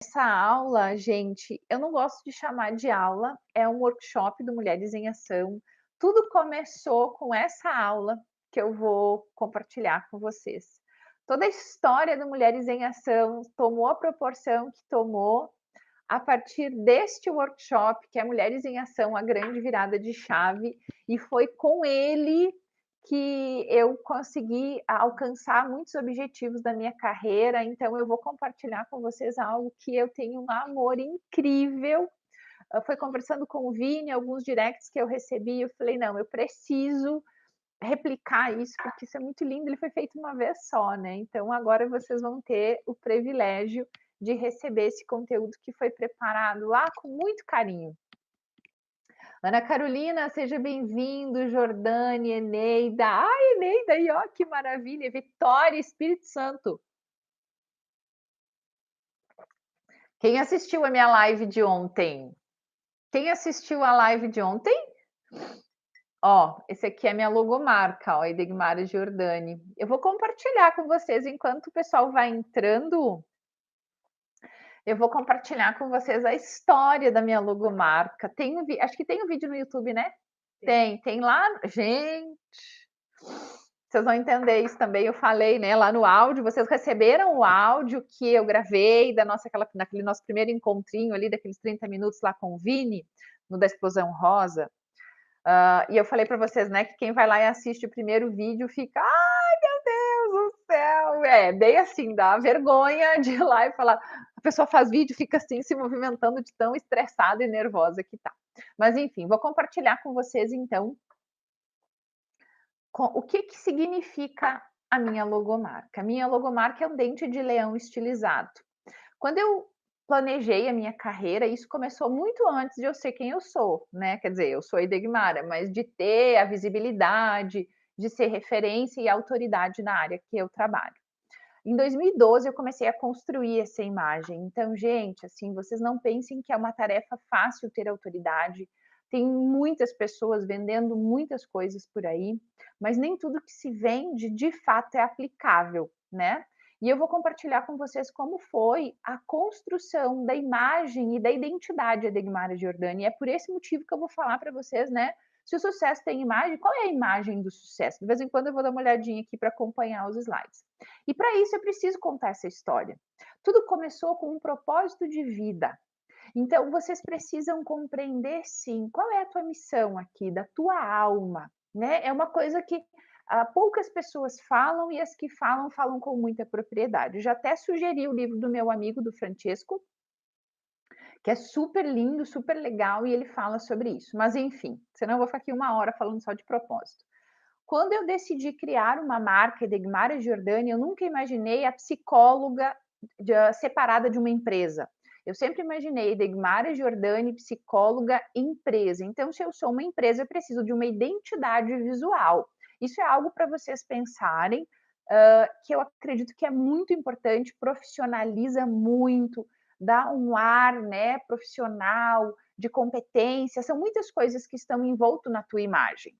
Essa aula, gente, eu não gosto de chamar de aula, é um workshop do Mulheres em Ação. Tudo começou com essa aula que eu vou compartilhar com vocês. Toda a história do Mulheres em Ação tomou a proporção que tomou a partir deste workshop, que é Mulheres em Ação, a grande virada de chave, e foi com ele que eu consegui alcançar muitos objetivos da minha carreira. Então eu vou compartilhar com vocês algo que eu tenho um amor incrível. Foi conversando com o Vini, alguns directs que eu recebi, eu falei: "Não, eu preciso replicar isso, porque isso é muito lindo, ele foi feito uma vez só, né". Então agora vocês vão ter o privilégio de receber esse conteúdo que foi preparado lá com muito carinho. Ana Carolina, seja bem-vindo, Jordane, Eneida. Ai, Eneida, aí, ó, que maravilha. Vitória, Espírito Santo. Quem assistiu a minha live de ontem? Quem assistiu a live de ontem? Ó, esse aqui é minha logomarca, ó, Edegmara Giordani. Eu vou compartilhar com vocês enquanto o pessoal vai entrando. Eu vou compartilhar com vocês a história da minha logomarca. Acho que tem um vídeo no YouTube, né? Tem lá. Gente, vocês vão entender isso também. Eu falei, né, lá no áudio. Vocês receberam o áudio que eu gravei daquele nosso primeiro encontrinho ali, daqueles 30 minutos lá com o Vini, no da Explosão Rosa. E eu falei para vocês, né, que quem vai lá e assiste o primeiro vídeo fica, ai meu Deus do céu, bem assim, dá vergonha de ir lá e falar, a pessoa faz vídeo, fica assim, se movimentando de tão estressada e nervosa que tá. Mas enfim, vou compartilhar com vocês então o que significa a minha logomarca. A minha logomarca é um dente de leão estilizado. Quando eu planejei a minha carreira, isso começou muito antes de eu ser quem eu sou, né? Quer dizer, eu sou a Edegmara, mas de ter a visibilidade, de ser referência e autoridade na área que eu trabalho. Em 2012 eu comecei a construir essa imagem. Então, gente, assim, vocês não pensem que é uma tarefa fácil ter autoridade. Tem muitas pessoas vendendo muitas coisas por aí, mas nem tudo que se vende de fato é aplicável, né? E eu vou compartilhar com vocês como foi a construção da imagem e da identidade da Degmara Giordani. E é por esse motivo que eu vou falar para vocês, né? Se o sucesso tem imagem, qual é a imagem do sucesso? De vez em quando eu vou dar uma olhadinha aqui para acompanhar os slides. E para isso eu preciso contar essa história. Tudo começou com um propósito de vida. Então vocês precisam compreender sim qual é a tua missão aqui, da tua alma, né? É uma coisa que poucas pessoas falam e as que falam, falam com muita propriedade. Eu já até sugeri o livro do meu amigo, do Francesco, que é super lindo, super legal, e ele fala sobre isso. Mas enfim, senão eu vou ficar aqui uma hora falando só de propósito. Quando eu decidi criar uma marca Edegmara Giordani, eu nunca imaginei a psicóloga separada de uma empresa. Eu sempre imaginei Edegmara Giordani, psicóloga, empresa. Então, se eu sou uma empresa, eu preciso de uma identidade visual. Isso é algo para vocês pensarem, que eu acredito que é muito importante, profissionaliza muito, dá um ar, né, profissional, de competência, são muitas coisas que estão envolto na tua imagem.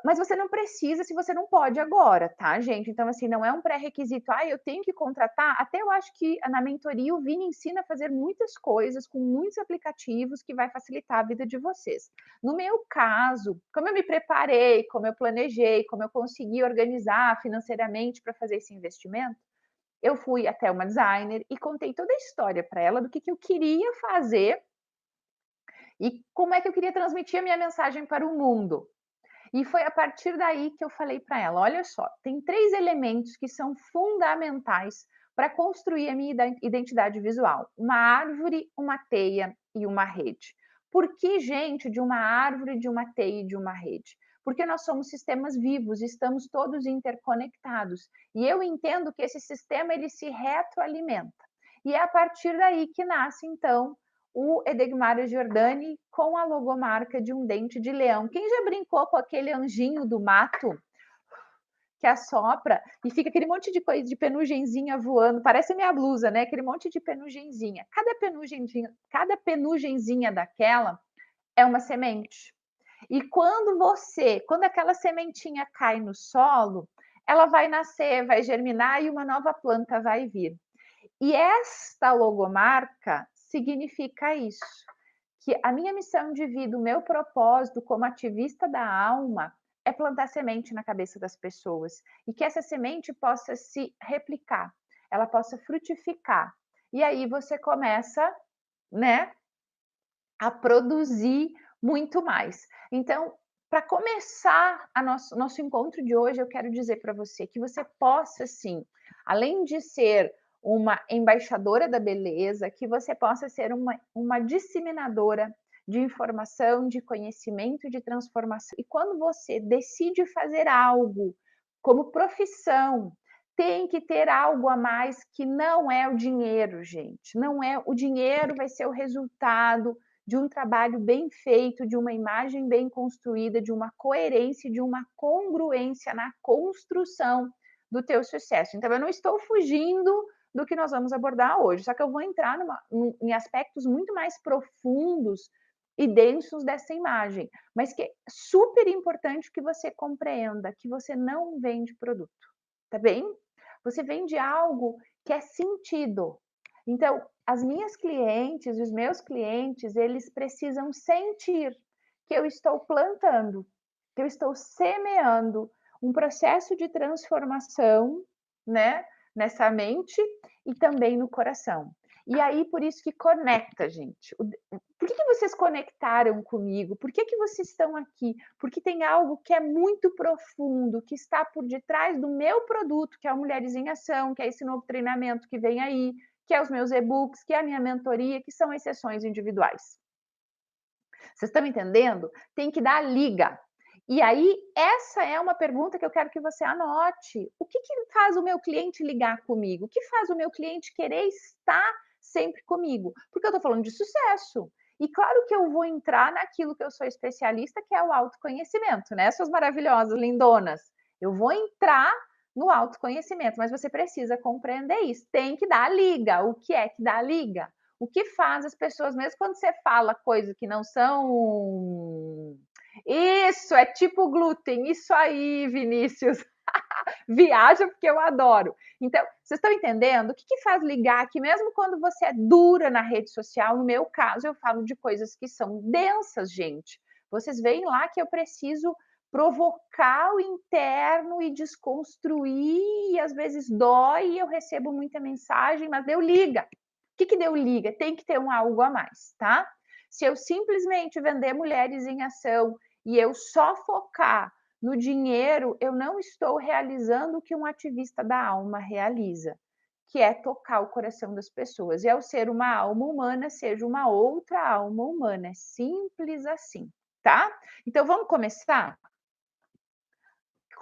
Mas você não precisa se você não pode agora, tá, gente? Então, assim, não é um pré-requisito, eu tenho que contratar. Até eu acho que na mentoria o Vini ensina a fazer muitas coisas com muitos aplicativos que vai facilitar a vida de vocês. No meu caso, como eu me preparei, como eu planejei, como eu consegui organizar financeiramente para fazer esse investimento, eu fui até uma designer e contei toda a história para ela do que eu queria fazer e como é que eu queria transmitir a minha mensagem para o mundo. E foi a partir daí que eu falei para ela: olha só, tem 3 elementos que são fundamentais para construir a minha identidade visual: uma árvore, uma teia e uma rede. Por que, gente, de uma árvore, de uma teia e de uma rede? Porque nós somos sistemas vivos, estamos todos interconectados. E eu entendo que esse sistema ele se retroalimenta. E é a partir daí que nasce, então, o Edegmara Giordani com a logomarca de um dente de leão. Quem já brincou com aquele anjinho do mato que assopra e fica aquele monte de coisa de penugenzinha voando? Parece a minha blusa, né? Aquele monte de penugenzinha. Cada penugenzinha daquela é uma semente. E quando aquela sementinha cai no solo, ela vai nascer, vai germinar e uma nova planta vai vir. E esta logomarca significa isso, que a minha missão de vida, o meu propósito como ativista da alma é plantar semente na cabeça das pessoas e que essa semente possa se replicar, ela possa frutificar. E aí você começa, né, a produzir muito mais. Então, para começar a nosso encontro de hoje, eu quero dizer para você que você possa sim, além de ser uma embaixadora da beleza, que você possa ser uma disseminadora de informação, de conhecimento, de transformação. E quando você decide fazer algo como profissão, tem que ter algo a mais que não é o dinheiro, gente. Não é o dinheiro, vai ser o resultado de um trabalho bem feito, de uma imagem bem construída, de uma coerência, de uma congruência na construção do teu sucesso. Então, eu não estou fugindo do que nós vamos abordar hoje, só que eu vou entrar em aspectos muito mais profundos e densos dessa imagem, mas que é super importante que você compreenda que você não vende produto, tá bem? Você vende algo que é sentido. Então, as minhas clientes, os meus clientes, eles precisam sentir que eu estou plantando, que eu estou semeando um processo de transformação, né, nessa mente e também no coração. E aí, por isso que conecta, gente. Por que vocês conectaram comigo? Por que vocês estão aqui? Porque tem algo que é muito profundo, que está por detrás do meu produto, que é o Mulheres em Ação, que é esse novo treinamento que vem aí, que é os meus e-books, que é a minha mentoria, que são as sessões individuais. Vocês estão entendendo? Tem que dar liga. E aí, essa é uma pergunta que eu quero que você anote. O que faz o meu cliente ligar comigo? O que faz o meu cliente querer estar sempre comigo? Porque eu estou falando de sucesso. E claro que eu vou entrar naquilo que eu sou especialista, que é o autoconhecimento, né? Suas maravilhosas, lindonas. Eu vou entrar no autoconhecimento, mas você precisa compreender isso. Tem que dar liga. O que é que dá liga? O que faz as pessoas, mesmo quando você fala coisas que não são. Isso, é tipo glúten, isso aí, Vinícius. Viaja porque eu adoro. Então, vocês estão entendendo? O que faz ligar aqui, mesmo quando você é dura na rede social? No meu caso, eu falo de coisas que são densas, gente. Vocês veem lá que eu preciso provocar o interno e desconstruir, e às vezes dói, e eu recebo muita mensagem, mas deu liga. O que deu liga? Tem que ter um algo a mais, tá? Se eu simplesmente vender Mulheres em Ação e eu só focar no dinheiro, eu não estou realizando o que um ativista da alma realiza, que é tocar o coração das pessoas. E ao ser uma alma humana, seja uma outra alma humana. É simples assim, tá? Então vamos começar?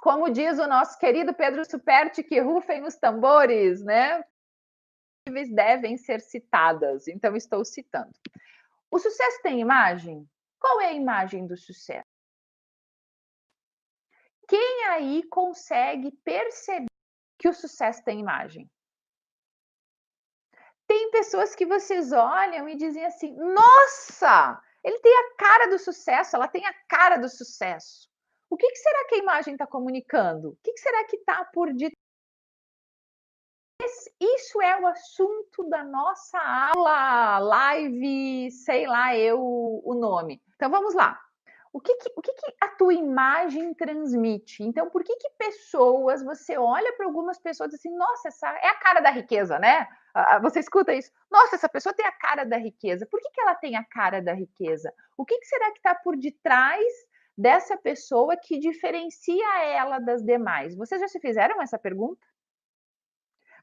Como diz o nosso querido Pedro Superti, que rufem os tambores, né? Devem ser citadas, então estou citando. O sucesso tem imagem? Qual é a imagem do sucesso? Quem aí consegue perceber que o sucesso tem imagem? Tem pessoas que vocês olham e dizem assim: nossa, ele tem a cara do sucesso, ela tem a cara do sucesso. O que será que a imagem está comunicando? O que será que está por detrás? Isso é o assunto da nossa aula, live, sei lá eu o nome. Então vamos lá. O que a tua imagem transmite? Então, por que pessoas, você olha para algumas pessoas e diz assim, nossa, essa é a cara da riqueza, né? Você escuta isso, nossa, essa pessoa tem a cara da riqueza. Por que ela tem a cara da riqueza? O que será que está por detrás dessa pessoa que diferencia ela das demais? Vocês já se fizeram essa pergunta?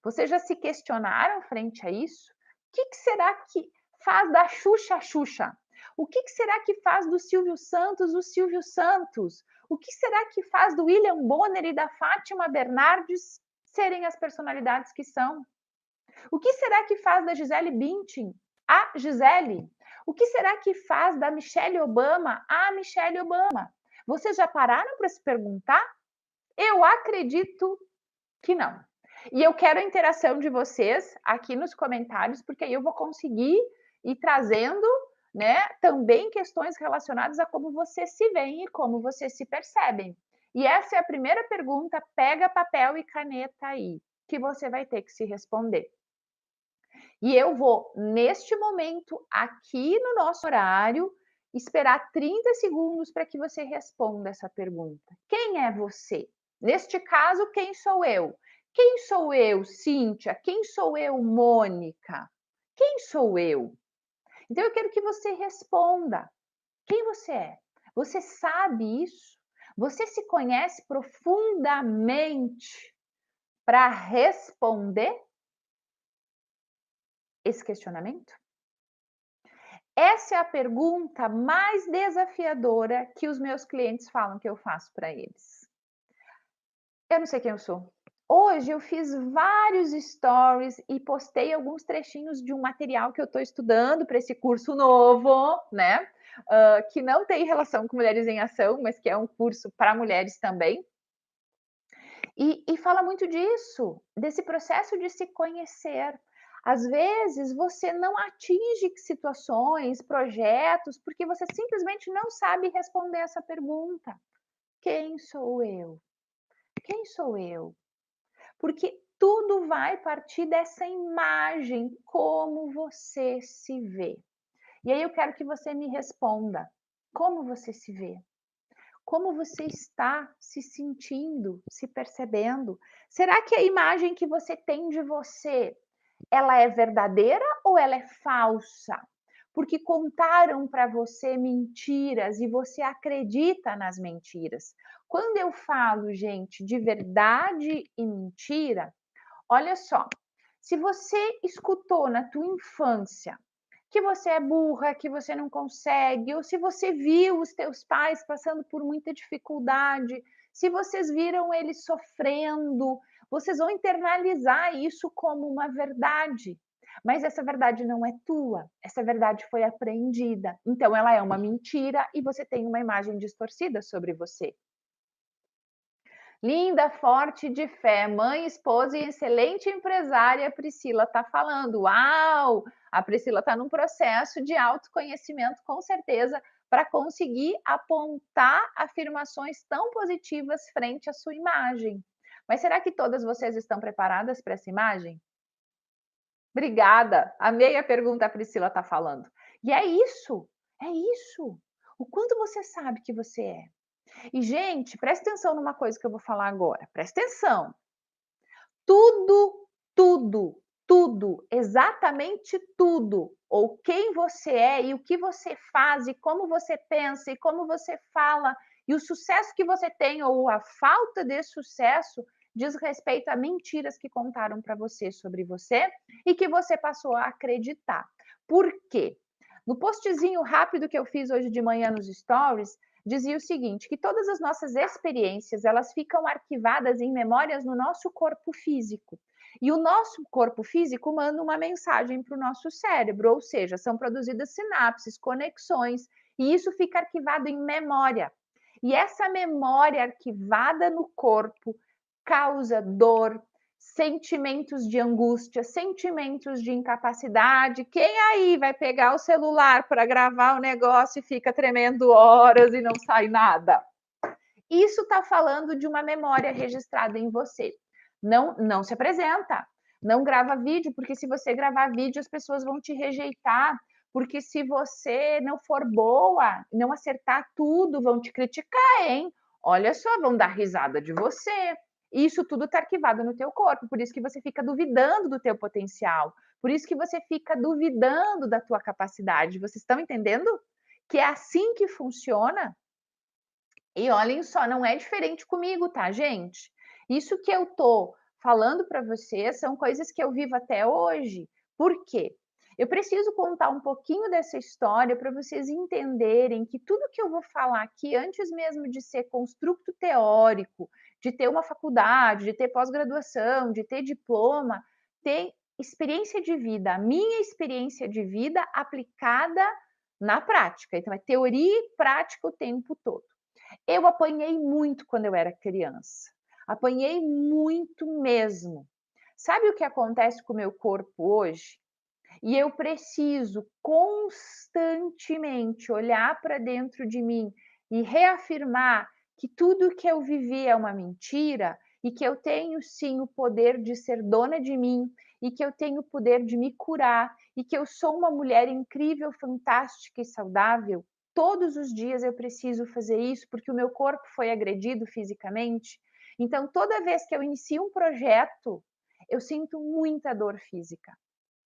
Vocês já se questionaram frente a isso? O que será que faz da Xuxa a Xuxa? O que será que faz do Silvio Santos o Silvio Santos? O que será que faz do William Bonner e da Fátima Bernardes serem as personalidades que são? O que será que faz da Gisele Bündchen a Gisele? O que será que faz da Michelle Obama a Michelle Obama? Vocês já pararam para se perguntar? Eu acredito que não. E eu quero a interação de vocês aqui nos comentários, porque aí eu vou conseguir ir trazendo, né, também questões relacionadas a como vocês se veem e como vocês se percebem. E essa é a primeira pergunta, pega papel e caneta aí, que você vai ter que se responder. E eu vou, neste momento, aqui no nosso horário, esperar 30 segundos para que você responda essa pergunta. Quem é você? Neste caso, quem sou eu? Quem sou eu, Cíntia? Quem sou eu, Mônica? Quem sou eu? Então, eu quero que você responda. Quem você é? Você sabe isso? Você se conhece profundamente para responder esse questionamento? Essa é a pergunta mais desafiadora que os meus clientes falam que eu faço para eles. Eu não sei quem eu sou. Hoje eu fiz vários stories e postei alguns trechinhos de um material que eu estou estudando para esse curso novo, né? Que não tem relação com Mulheres em Ação, mas que é um curso para mulheres também. E fala muito disso, desse processo de se conhecer. Às vezes você não atinge situações, projetos, porque você simplesmente não sabe responder essa pergunta: quem sou eu? Quem sou eu? Porque tudo vai partir dessa imagem, como você se vê. E aí eu quero que você me responda: como você se vê? Como você está se sentindo, se percebendo? Será que a imagem que você tem de você, ela é verdadeira ou ela é falsa? Porque contaram para você mentiras e você acredita nas mentiras. Quando eu falo, gente, de verdade e mentira, olha só, se você escutou na tua infância que você é burra, que você não consegue, ou se você viu os teus pais passando por muita dificuldade, se vocês viram eles sofrendo, vocês vão internalizar isso como uma verdade. Mas essa verdade não é tua, essa verdade foi aprendida. Então ela é uma mentira e você tem uma imagem distorcida sobre você. Linda, forte de fé, mãe, esposa e excelente empresária, Priscila está falando. Uau! A Priscila está num processo de autoconhecimento, com certeza, para conseguir apontar afirmações tão positivas frente à sua imagem. Mas será que todas vocês estão preparadas para essa imagem? Obrigada, amei a pergunta, a Priscila está falando. E é isso, é isso. O quanto você sabe que você é. E, gente, presta atenção numa coisa que eu vou falar agora. Presta atenção. Tudo, tudo, tudo, exatamente tudo, ou quem você é e o que você faz e como você pensa e como você fala e o sucesso que você tem ou a falta de sucesso diz respeito a mentiras que contaram para você sobre você e que você passou a acreditar. Por quê? No postzinho rápido que eu fiz hoje de manhã nos stories, dizia o seguinte, que todas as nossas experiências, elas ficam arquivadas em memórias no nosso corpo físico. E o nosso corpo físico manda uma mensagem para o nosso cérebro, ou seja, são produzidas sinapses, conexões, e isso fica arquivado em memória. E essa memória arquivada no corpo causa dor, sentimentos de angústia, sentimentos de incapacidade. Quem aí vai pegar o celular para gravar o negócio e fica tremendo horas e não sai nada? Isso está falando de uma memória registrada em você. Não se apresenta, não grava vídeo, porque se você gravar vídeo, as pessoas vão te rejeitar. Porque se você não for boa, não acertar tudo, vão te criticar, hein? Olha só, vão dar risada de você. Isso tudo está arquivado no teu corpo, por isso que você fica duvidando do teu potencial, por isso que você fica duvidando da tua capacidade. Vocês estão entendendo? Que é assim que funciona? E olhem só, não é diferente comigo, tá, gente? Isso que eu tô falando para vocês são coisas que eu vivo até hoje. Por quê? Eu preciso contar um pouquinho dessa história para vocês entenderem que tudo que eu vou falar aqui, antes mesmo de ser construto teórico, de ter uma faculdade, de ter pós-graduação, de ter diploma, tem experiência de vida, a minha experiência de vida aplicada na prática. Então, é teoria e prática o tempo todo. Eu apanhei muito quando eu era criança. Apanhei muito mesmo. Sabe o que acontece com o meu corpo hoje? E eu preciso constantemente olhar para dentro de mim e reafirmar que tudo que eu vivi é uma mentira e que eu tenho sim o poder de ser dona de mim e que eu tenho o poder de me curar e que eu sou uma mulher incrível, fantástica e saudável, todos os dias eu preciso fazer isso porque o meu corpo foi agredido fisicamente. Então, toda vez que eu inicio um projeto, eu sinto muita dor física.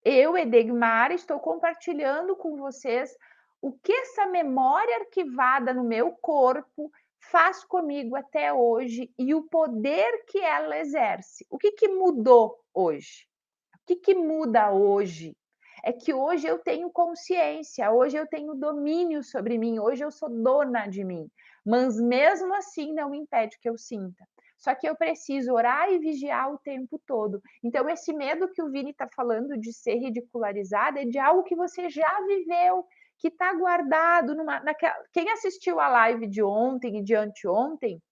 Eu, Edegmar, estou compartilhando com vocês o que essa memória arquivada no meu corpo faz comigo até hoje e o poder que ela exerce. O que mudou hoje? O que muda hoje? É que hoje eu tenho consciência, hoje eu tenho domínio sobre mim, hoje eu sou dona de mim, mas mesmo assim não impede que eu sinta. Só que eu preciso orar e vigiar o tempo todo. Então, esse medo que o Vini está falando de ser ridicularizada é de algo que você já viveu, que está guardado naquela. Quem assistiu a live de ontem e de anteontem,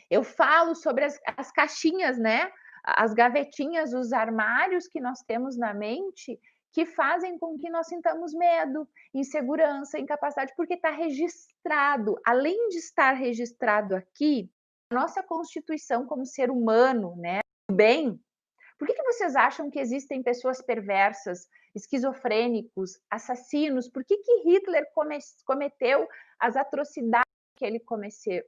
eu falo sobre as caixinhas, né? As gavetinhas, os armários que nós temos na mente que fazem com que nós sintamos medo, insegurança, incapacidade, porque está registrado. Além de estar registrado aqui, a nossa constituição como ser humano, né? Bem, por que vocês acham que existem pessoas perversas, esquizofrênicos, assassinos? Por que Hitler cometeu as atrocidades que ele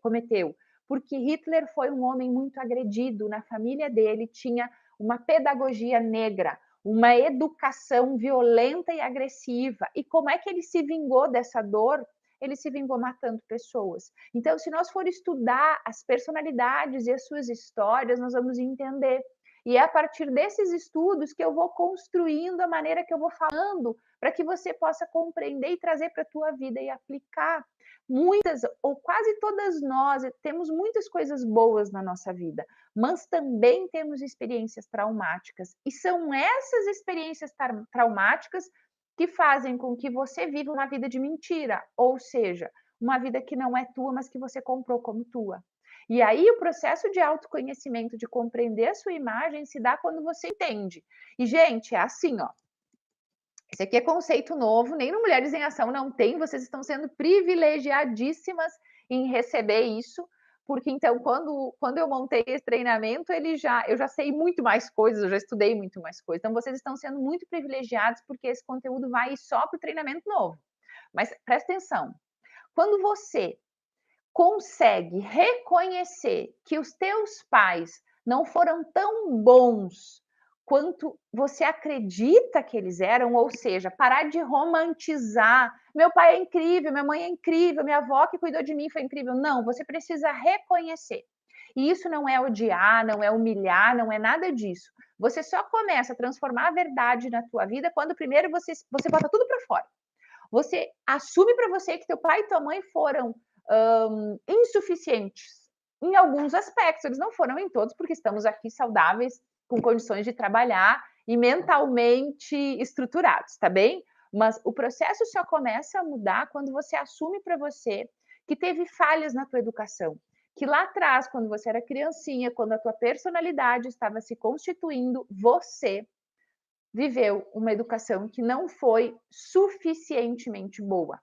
cometeu? Porque Hitler foi um homem muito agredido, na família dele tinha uma pedagogia negra, uma educação violenta e agressiva. E como é que ele se vingou dessa dor? Ele se vingou matando pessoas. Então, se nós for estudar as personalidades e as suas histórias, nós vamos entender. E é a partir desses estudos que eu vou construindo a maneira que eu vou falando, para que você possa compreender e trazer para a tua vida e aplicar. Muitas ou quase todas nós temos muitas coisas boas na nossa vida, mas também temos experiências traumáticas. E são essas experiências traumáticas que fazem com que você viva uma vida de mentira, ou seja, uma vida que não é tua, mas que você comprou como tua. E aí o processo de autoconhecimento, de compreender a sua imagem, se dá quando você entende. E, gente, é assim, ó. Esse aqui é conceito novo, nem no Mulheres em Ação não tem, vocês estão sendo privilegiadíssimas em receber isso, porque então quando eu montei esse treinamento, eu já sei muito mais coisas, eu já estudei muito mais coisas. Então vocês estão sendo muito privilegiados porque esse conteúdo vai só para o treinamento novo. Mas presta atenção, quando você consegue reconhecer que os teus pais não foram tão bons quanto você acredita que eles eram, ou seja, parar de romantizar. Meu pai é incrível, minha mãe é incrível, minha avó que cuidou de mim foi incrível. Não, você precisa reconhecer. E isso não é odiar, não é humilhar, não é nada disso. Você só começa a transformar a verdade na tua vida quando primeiro você bota tudo para fora. Você assume para você que teu pai e tua mãe foram insuficientes em alguns aspectos, eles não foram em todos, porque estamos aqui saudáveis, com condições de trabalhar e mentalmente estruturados, tá bem? Mas o processo só começa a mudar quando você assume para você que teve falhas na tua educação, que lá atrás, quando você era criancinha, quando a tua personalidade estava se constituindo, você viveu uma educação que não foi suficientemente boa,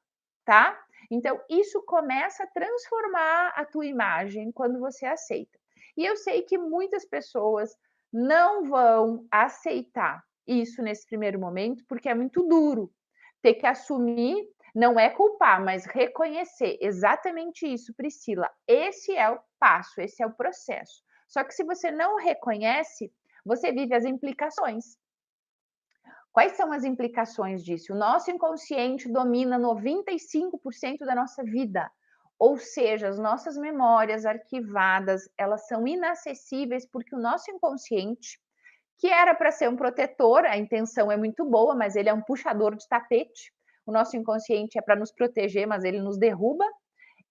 tá? Então, isso começa a transformar a tua imagem quando você aceita. E eu sei que muitas pessoas não vão aceitar isso nesse primeiro momento, porque é muito duro ter que assumir, não é culpar, mas reconhecer exatamente isso, Priscila. Esse é o passo, esse é o processo. Só que se você não reconhece, você vive as implicações. Quais são as implicações disso? O nosso inconsciente domina 95% da nossa vida. Ou seja, as nossas memórias arquivadas, elas são inacessíveis porque o nosso inconsciente, que era para ser um protetor, a intenção é muito boa, mas ele é um puxador de tapete. O nosso inconsciente é para nos proteger, mas ele nos derruba.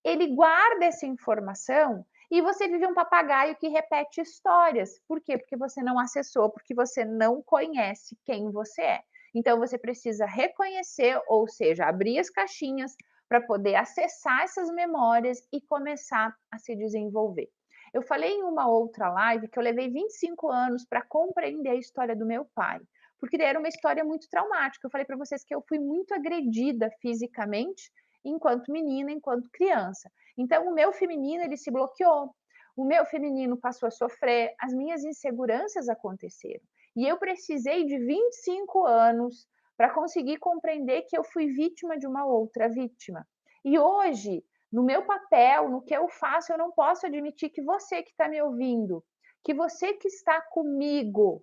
Ele guarda essa informação e você vive um papagaio que repete histórias. Por quê? Porque você não acessou, porque você não conhece quem você é. Então você precisa reconhecer, ou seja, abrir as caixinhas para poder acessar essas memórias e começar a se desenvolver. Eu falei em uma outra live que eu levei 25 anos para compreender a história do meu pai, porque era uma história muito traumática. Eu falei para vocês que eu fui muito agredida fisicamente enquanto menina, enquanto criança. Então, o meu feminino ele se bloqueou, o meu feminino passou a sofrer, as minhas inseguranças aconteceram. E eu precisei de 25 anos para conseguir compreender que eu fui vítima de uma outra vítima. E hoje, no meu papel, no que eu faço, eu não posso admitir que você que está me ouvindo, que você que está comigo,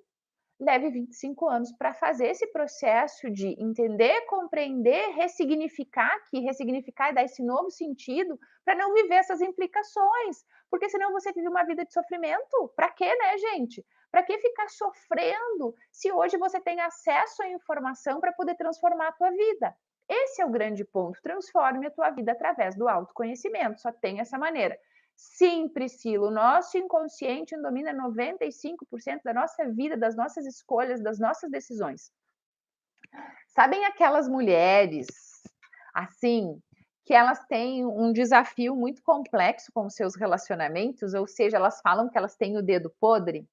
leve 25 anos para fazer esse processo de entender, compreender, ressignificar, que ressignificar é dar esse novo sentido, para não viver essas implicações, porque senão você vive uma vida de sofrimento. Para quê, né, gente? Para que ficar sofrendo se hoje você tem acesso à informação para poder transformar a tua vida? Esse é o grande ponto. Transforme a tua vida através do autoconhecimento. Só tem essa maneira. Sim, Priscila, o nosso inconsciente domina 95% da nossa vida, das nossas escolhas, das nossas decisões. Sabem aquelas mulheres, assim, que elas têm um desafio muito complexo com os seus relacionamentos, ou seja, elas falam que elas têm o dedo podre?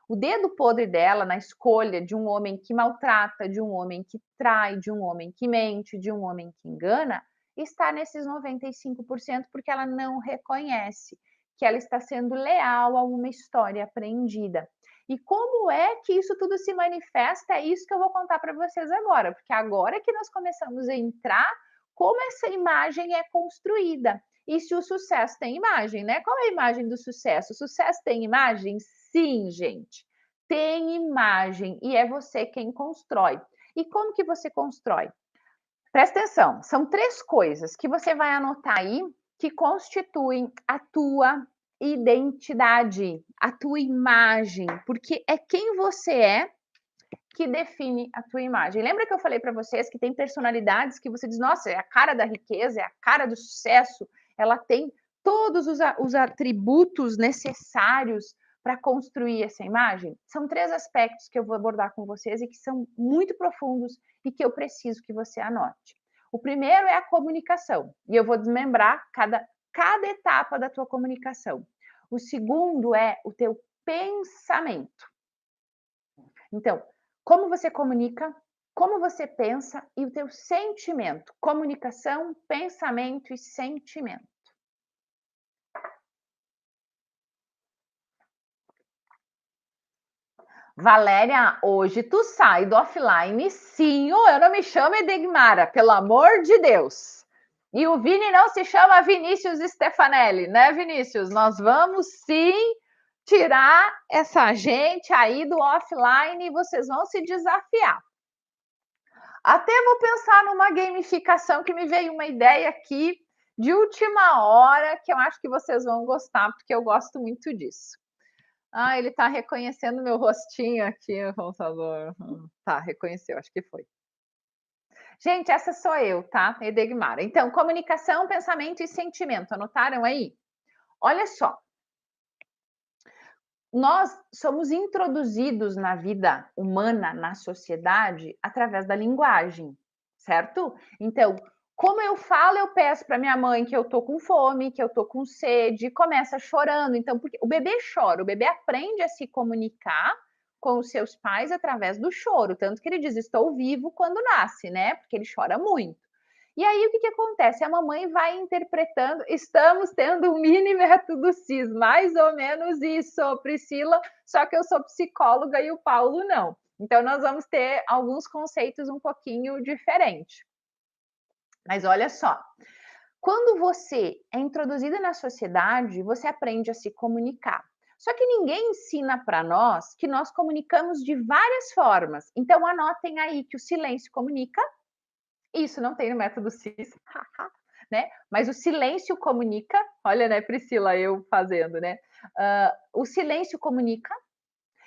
O dedo podre dela na escolha de um homem que maltrata, de um homem que trai, de um homem que mente, de um homem que engana, está nesses 95% porque ela não reconhece que ela está sendo leal a uma história aprendida. E como é que isso tudo se manifesta? É isso que eu vou contar para vocês agora, porque agora que nós começamos a entrar como essa imagem é construída. E se o sucesso tem imagem, né? Qual é a imagem do sucesso? O sucesso tem imagem? Sim, gente. Tem imagem e é você quem constrói. E como que você constrói? Presta atenção, são 3 coisas que você vai anotar aí que constituem a tua identidade, a tua imagem, porque é quem você é que define a tua imagem. Lembra que eu falei para vocês que tem personalidades que você diz: "Nossa, é a cara da riqueza, é a cara do sucesso, ela tem todos os atributos necessários para construir essa imagem"? São 3 aspectos que eu vou abordar com vocês e que são muito profundos e que eu preciso que você anote. O primeiro é a comunicação, e eu vou desmembrar cada etapa da tua comunicação. O segundo é o teu pensamento. Então, como você comunica, como você pensa e o teu sentimento. Comunicação, pensamento e sentimento. Valéria, hoje tu sai do offline, sim, ou eu não me chamo Edegmara, pelo amor de Deus. E o Vini não se chama Vinícius Stefanelli, né, Vinícius? Nós vamos sim tirar essa gente aí do offline e vocês vão se desafiar. Até vou pensar numa gamificação que me veio uma ideia aqui de última hora, que eu acho que vocês vão gostar, porque eu gosto muito disso. Ah, ele está reconhecendo meu rostinho aqui, o computador. Tá, reconheceu, acho que foi. Gente, essa sou eu, tá? Edegmara. Então, comunicação, pensamento e sentimento. Anotaram aí? Olha só. Nós somos introduzidos na vida humana, na sociedade, através da linguagem, certo? Então, como eu falo, eu peço para minha mãe que eu tô com fome, que eu tô com sede, começa chorando. Então, porque o bebê chora, o bebê aprende a se comunicar com os seus pais através do choro, tanto que ele diz estou vivo quando nasce, né? Porque ele chora muito. E aí o que acontece? A mamãe vai interpretando, estamos tendo um mini método CIS, mais ou menos isso, Priscila, só que eu sou psicóloga e o Paulo não. Então nós vamos ter alguns conceitos um pouquinho diferentes. Mas olha só, quando você é introduzida na sociedade, você aprende a se comunicar. Só que ninguém ensina para nós que nós comunicamos de várias formas. Então anotem aí que o silêncio comunica. Isso não tem no método CIS, né? Mas o silêncio comunica. Olha, né, Priscila, eu fazendo, né? O silêncio comunica.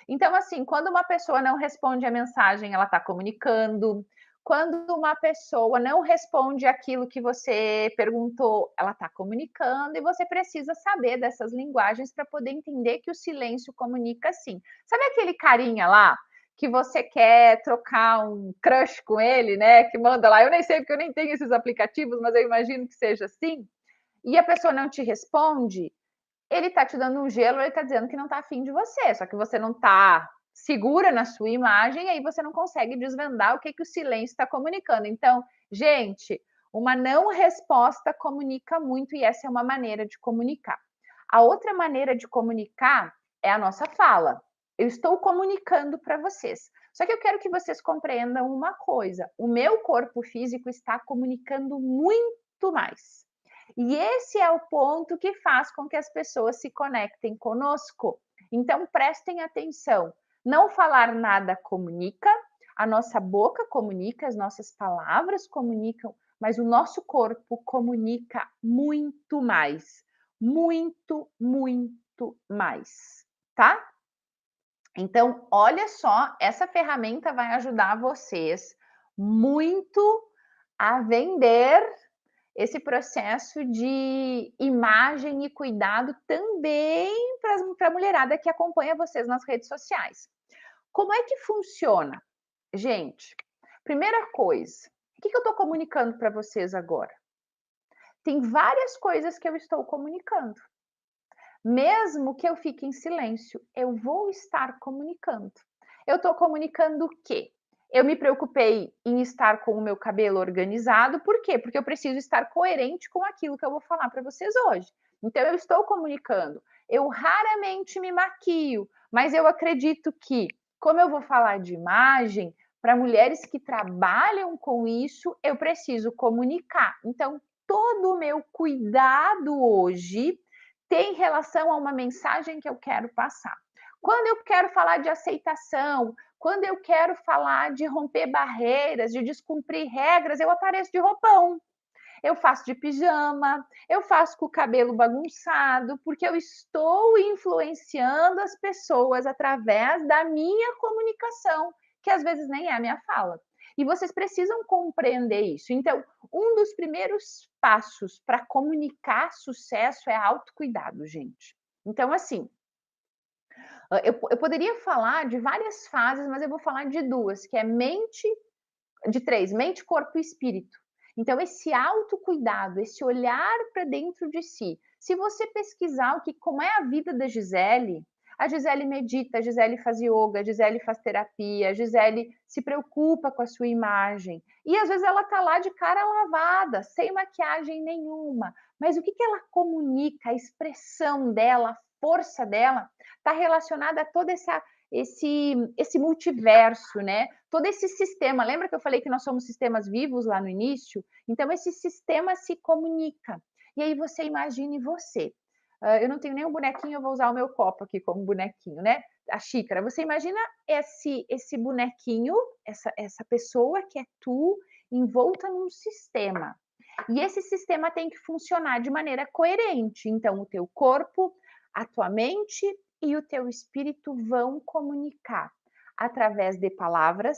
Então, assim, quando uma pessoa não responde a mensagem, ela está comunicando. Quando uma pessoa não responde aquilo que você perguntou, ela está comunicando, e você precisa saber dessas linguagens para poder entender que o silêncio comunica sim. Sabe aquele carinha lá que você quer trocar um crush com ele, né? Que manda lá, eu nem sei porque eu nem tenho esses aplicativos, mas eu imagino que seja assim, e a pessoa não te responde, ele tá te dando um gelo, ele tá dizendo que não tá afim de você, só que você não tá segura na sua imagem, e aí você não consegue desvendar o que o silêncio está comunicando. Então, gente, uma não resposta comunica muito e essa é uma maneira de comunicar. A outra maneira de comunicar é a nossa fala. eu estou comunicando para vocês. Só que eu quero que vocês compreendam uma coisa: o meu corpo físico está comunicando muito mais. E esse é o ponto que faz com que as pessoas se conectem conosco. Então prestem atenção. Não falar nada comunica, a nossa boca comunica, as nossas palavras comunicam, mas o nosso corpo comunica muito mais. Muito, muito mais, tá? Então, olha só, essa ferramenta vai ajudar vocês muito a vender esse processo de imagem e cuidado também para a mulherada que acompanha vocês nas redes sociais. Como é que funciona? Gente, primeira coisa, o que eu estou comunicando para vocês agora? Tem várias coisas que eu estou comunicando. Mesmo que eu fique em silêncio, eu vou estar comunicando. Eu estou comunicando o quê? Eu me preocupei em estar com o meu cabelo organizado, por quê? Porque eu preciso estar coerente com aquilo que eu vou falar para vocês hoje. Então, eu estou comunicando. Eu raramente me maquio, mas eu acredito que, como eu vou falar de imagem, para mulheres que trabalham com isso, eu preciso comunicar. Então, todo o meu cuidado hoje tem relação a uma mensagem que eu quero passar. Quando eu quero falar de aceitação, quando eu quero falar de romper barreiras, de descumprir regras, eu apareço de roupão. Eu faço de pijama, eu faço com o cabelo bagunçado, porque eu estou influenciando as pessoas através da minha comunicação, que às vezes nem é a minha fala. E vocês precisam compreender isso. Então, um dos primeiros passos para comunicar sucesso é autocuidado, gente. Então, assim, eu poderia falar de várias fases, mas eu vou falar de duas, que é mente, de três, mente, corpo e espírito. Então, esse autocuidado, esse olhar para dentro de si. Se você pesquisar como é a vida da Gisele, a Gisele medita, a Gisele faz yoga, a Gisele faz terapia, a Gisele se preocupa com a sua imagem. E às vezes ela tá lá de cara lavada, sem maquiagem nenhuma. Mas o que ela comunica, a expressão dela, a força dela, está relacionada a toda esse multiverso, né? Todo esse sistema. Lembra que eu falei que nós somos sistemas vivos lá no início? Então, esse sistema se comunica. E aí você imagine você. Eu não tenho nenhum bonequinho, eu vou usar o meu copo aqui como bonequinho, né? A xícara. Você imagina esse bonequinho, essa pessoa que é tu, envolta num sistema. E esse sistema tem que funcionar de maneira coerente. Então, o teu corpo, a tua mente e o teu espírito vão comunicar através de palavras,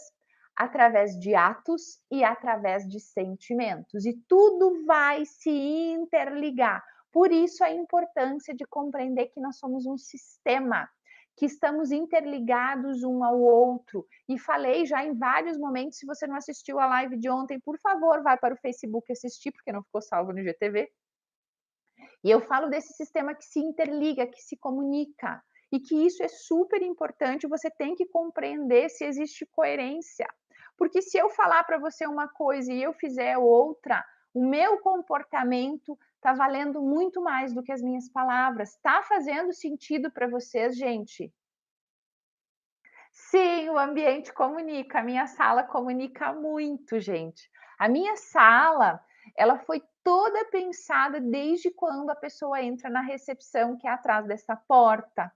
através de atos e através de sentimentos. E tudo vai se interligar. Por isso a importância de compreender que nós somos um sistema, que estamos interligados um ao outro. E falei já em vários momentos, se você não assistiu a live de ontem, por favor, vai para o Facebook assistir, porque não ficou salvo no IGTV. E eu falo desse sistema que se interliga, que se comunica, e que isso é super importante, você tem que compreender se existe coerência. Porque se eu falar para você uma coisa e eu fizer outra, o meu comportamento está valendo muito mais do que as minhas palavras. Está fazendo sentido para vocês, gente? Sim, o ambiente comunica, a minha sala comunica muito, gente. A minha sala, ela foi toda pensada desde quando a pessoa entra na recepção, que é atrás dessa porta.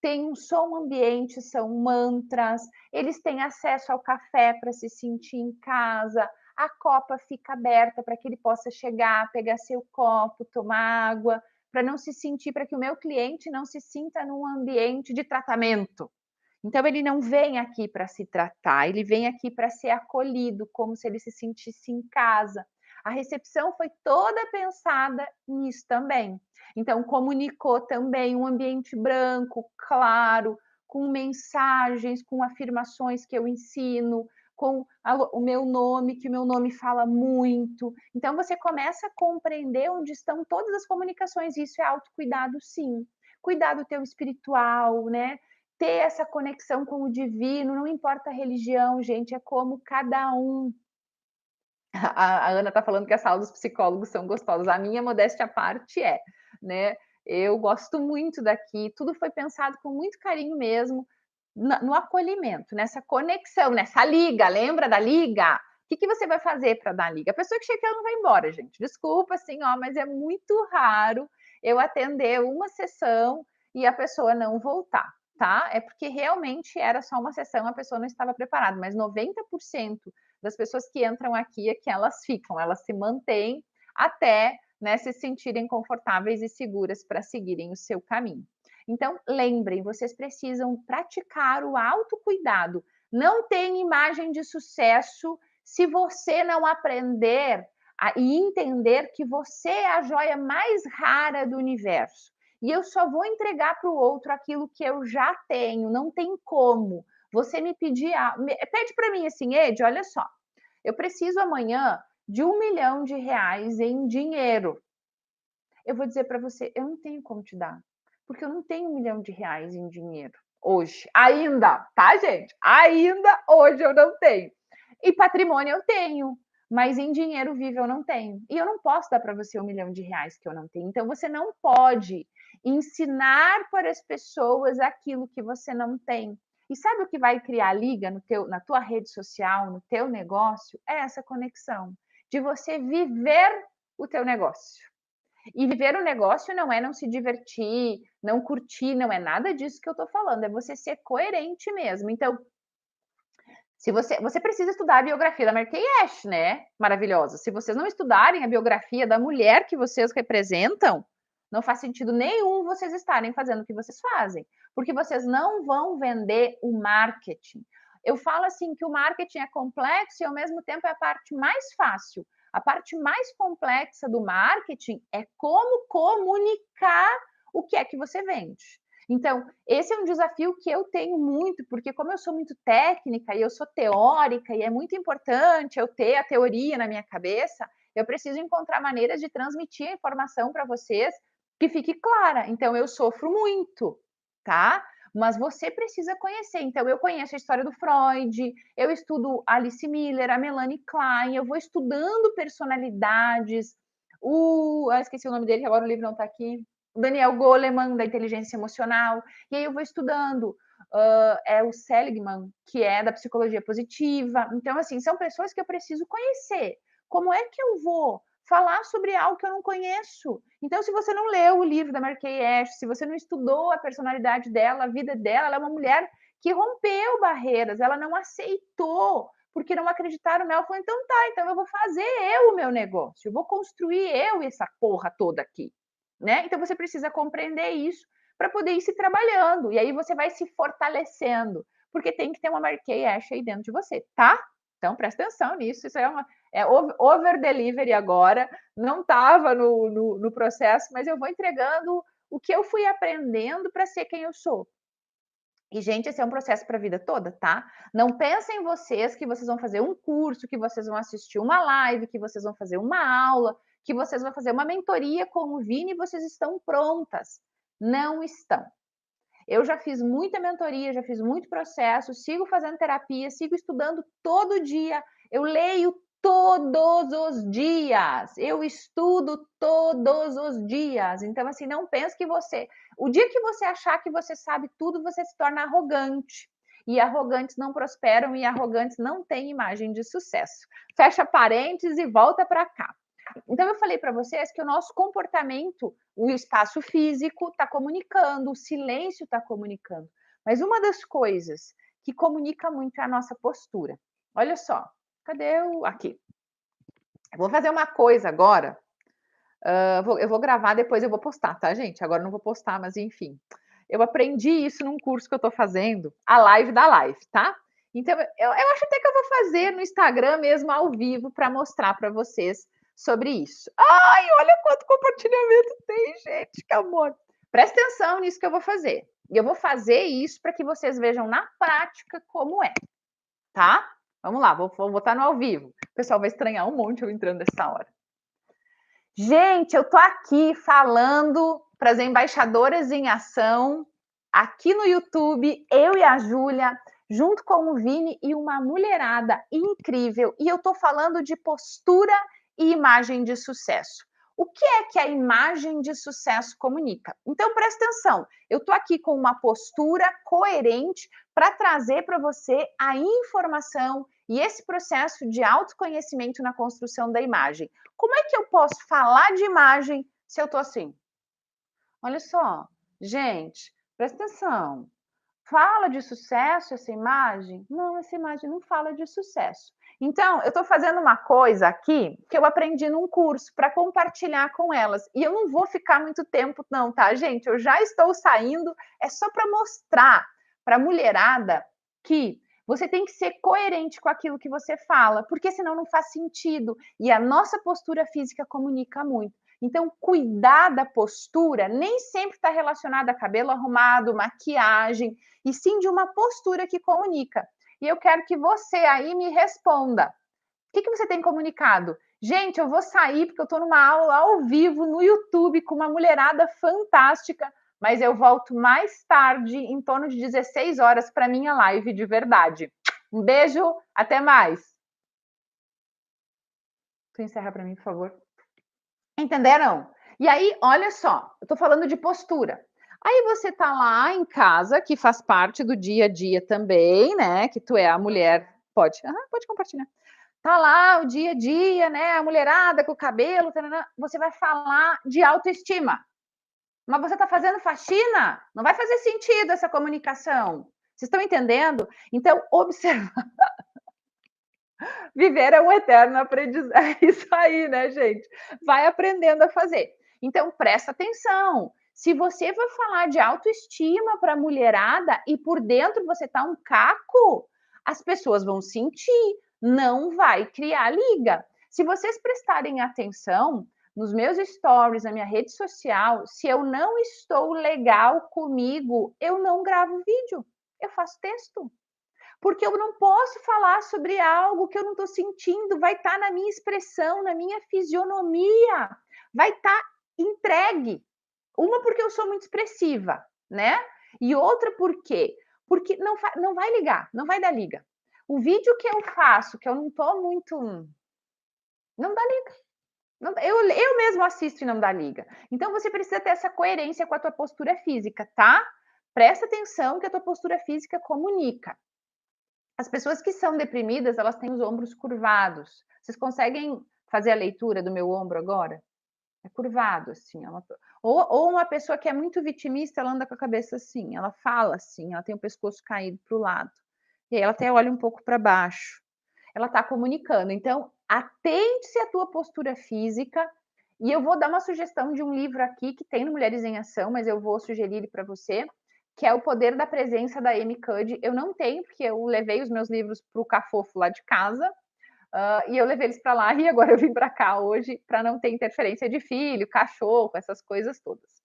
Tem um som ambiente, são mantras, eles têm acesso ao café para se sentir em casa, a copa fica aberta para que ele possa chegar, pegar seu copo, tomar água, para não se sentir, para que o meu cliente não se sinta num ambiente de tratamento. Então ele não vem aqui para se tratar, ele vem aqui para ser acolhido, como se ele se sentisse em casa. A recepção foi toda pensada nisso também. Então comunicou também um ambiente branco, claro, com mensagens, com afirmações que eu ensino, com o meu nome, que o meu nome fala muito. Então você começa a compreender onde estão todas as comunicações, e isso é autocuidado, sim. Cuidado teu espiritual, né? Ter essa conexão com o divino, não importa a religião, gente, é como cada um. A Ana está falando que a sala dos psicólogos são gostosas. A minha, modéstia à parte, é, né? Eu gosto muito daqui, tudo foi pensado com muito carinho mesmo. no acolhimento, nessa conexão, nessa liga, lembra da liga? O que você vai fazer para dar liga? A pessoa que chega ela não vai embora, gente. Desculpa, assim, ó, mas é muito raro eu atender uma sessão e a pessoa não voltar, tá? É porque realmente era só uma sessão, a pessoa não estava preparada, mas 90% das pessoas que entram aqui é que elas ficam, elas se mantêm até, né, se sentirem confortáveis e seguras para seguirem o seu caminho. Então, lembrem, vocês precisam praticar o autocuidado. Não tem imagem de sucesso se você não aprender e entender que você é a joia mais rara do universo. E eu só vou entregar para o outro aquilo que eu já tenho, não tem como. Você me pedir, pede para mim assim, Ed, olha só, eu preciso amanhã de R$ 1 milhão em dinheiro. Eu vou dizer para você, eu não tenho como te dar, porque eu não tenho R$ 1 milhão em dinheiro hoje, ainda, tá, gente? Ainda hoje eu não tenho. E patrimônio eu tenho, mas em dinheiro vivo eu não tenho. E eu não posso dar para você R$ 1 milhão que eu não tenho. Então você não pode ensinar para as pessoas aquilo que você não tem. E sabe o que vai criar liga na tua rede social, no teu negócio? É essa conexão de você viver o teu negócio. E viver o negócio não é não se divertir, não curtir, não é nada disso que eu tô falando, é você ser coerente mesmo. Então, se você precisa estudar a biografia da Marquei Ash, né? Maravilhosa. Se vocês não estudarem a biografia da mulher que vocês representam, não faz sentido nenhum vocês estarem fazendo o que vocês fazem, porque vocês não vão vender o marketing. Eu falo assim que o marketing é complexo e ao mesmo tempo é a parte mais fácil. A parte mais complexa do marketing é como comunicar o que é que você vende. Então, esse é um desafio que eu tenho muito, porque como eu sou muito técnica e eu sou teórica e é muito importante eu ter a teoria na minha cabeça, eu preciso encontrar maneiras de transmitir a informação para vocês que fique clara. Então, eu sofro muito, tá? Mas você precisa conhecer. Então, eu conheço a história do Freud, eu estudo Alice Miller, a Melanie Klein, eu vou estudando personalidades. Esqueci o nome dele, agora o livro não está aqui. O Daniel Goleman, da inteligência emocional. E aí eu vou estudando. É o Seligman, que é da psicologia positiva. Então, assim, são pessoas que eu preciso conhecer. Como é que eu vou falar sobre algo que eu não conheço? Então, se você não leu o livro da Marquei Ash, se você não estudou a personalidade dela, a vida dela, ela é uma mulher que rompeu barreiras, ela não aceitou, porque não acreditaram nela. Ela falou, então tá, então eu vou fazer eu o meu negócio, eu vou construir eu essa porra toda aqui, né? Então você precisa compreender isso para poder ir se trabalhando, e aí você vai se fortalecendo, porque tem que ter uma Marquei Ash aí dentro de você, tá? Então presta atenção nisso, isso é over delivery agora, não estava no processo, mas eu vou entregando o que eu fui aprendendo para ser quem eu sou. E, gente, esse é um processo para a vida toda, tá? Não pensem vocês que vocês vão fazer um curso, que vocês vão assistir uma live, que vocês vão fazer uma aula, que vocês vão fazer uma mentoria com o Vini e vocês estão prontas. Não estão. Eu já fiz muita mentoria, já fiz muito processo, sigo fazendo terapia, sigo estudando todo dia, eu leio todos os dias, eu estudo todos os dias. Então, assim, não pense que o dia que você achar que você sabe tudo, você se torna arrogante. E arrogantes não prosperam e arrogantes não têm imagem de sucesso. Fecha parênteses e volta para cá. Então, eu falei para vocês que o nosso comportamento, o espaço físico está comunicando, o silêncio está comunicando. Mas uma das coisas que comunica muito é a nossa postura. Olha só, cadê o. Aqui. Eu vou fazer uma coisa agora. Eu vou gravar, depois eu vou postar, tá, gente? Agora eu não vou postar, mas enfim. Eu aprendi isso num curso que eu estou fazendo, a live da live, tá? Então, eu acho até que eu vou fazer no Instagram mesmo, ao vivo, para mostrar para vocês sobre isso. Ai, olha quanto compartilhamento tem, gente, que amor. Presta atenção nisso que eu vou fazer. E eu vou fazer isso para que vocês vejam na prática como é, tá? Vamos lá, vou botar no ao vivo. O pessoal vai estranhar um monte eu entrando nessa hora. Gente, eu tô aqui falando para as embaixadoras em ação, aqui no YouTube, eu e a Júlia, junto com o Vini e uma mulherada incrível. E eu tô falando de postura e imagem de sucesso. O que a imagem de sucesso comunica? Então, presta atenção, eu estou aqui com uma postura coerente para trazer para você a informação e esse processo de autoconhecimento na construção da imagem. Como é que eu posso falar de imagem se eu estou assim? Olha só, gente, presta atenção. Fala de sucesso essa imagem? Não, essa imagem não fala de sucesso. Então, eu estou fazendo uma coisa aqui que eu aprendi num curso para compartilhar com elas. E eu não vou ficar muito tempo, não, tá, gente? Eu já estou saindo, é só para mostrar para a mulherada que você tem que ser coerente com aquilo que você fala, porque senão não faz sentido. E a nossa postura física comunica muito. Então, cuidar da postura nem sempre está relacionado a cabelo arrumado, maquiagem, e sim de uma postura que comunica. E eu quero que você aí me responda. O que você tem comunicado? Gente, eu vou sair porque eu estou numa aula ao vivo no YouTube com uma mulherada fantástica, mas eu volto mais tarde, em torno de 16 horas, para minha live de verdade. Um beijo, até mais. Tu encerra para mim, por favor. Entenderam? E aí, olha só, eu tô falando de postura. Aí você tá lá em casa, que faz parte do dia a dia também, né? Que tu é a mulher. Pode compartilhar. Tá lá o dia a dia, né? A mulherada com o cabelo, taranã, você vai falar de autoestima. Mas você tá fazendo faxina? Não vai fazer sentido essa comunicação. Vocês estão entendendo? Então, observa. Viver é um eterno aprendizado. É isso aí, né, gente? Vai aprendendo a fazer. Então, presta atenção. Se você vai falar de autoestima para a mulherada e por dentro você tá um caco, as pessoas vão sentir, não vai criar liga. Se vocês prestarem atenção nos meus stories, na minha rede social, se eu não estou legal comigo, eu não gravo vídeo, eu faço texto. Porque eu não posso falar sobre algo que eu não estou sentindo, vai estar na minha expressão, na minha fisionomia, vai estar entregue. Uma porque eu sou muito expressiva, né? E outra por quê? Porque não vai ligar, não vai dar liga. O vídeo que eu faço, que eu não estou muito. Não dá liga. Eu mesmo assisto e não dá liga. Então você precisa ter essa coerência com a tua postura física, tá? Presta atenção que a tua postura física comunica. As pessoas que são deprimidas, elas têm os ombros curvados. Vocês conseguem fazer a leitura do meu ombro agora? É curvado, assim. Ou uma pessoa que é muito vitimista, ela anda com a cabeça assim, ela fala assim, ela tem o pescoço caído para o lado. E aí ela até olha um pouco para baixo. Ela está comunicando. Então, atente-se à tua postura física. E eu vou dar uma sugestão de um livro aqui que tem no Mulheres em Ação, mas eu vou sugerir ele para você, que é O Poder da Presença, da Amy Cuddy. Eu não tenho, porque eu levei os meus livros para o Cafofo lá de casa, e eu levei eles para lá e agora eu vim para cá hoje para não ter interferência de filho, cachorro, essas coisas todas.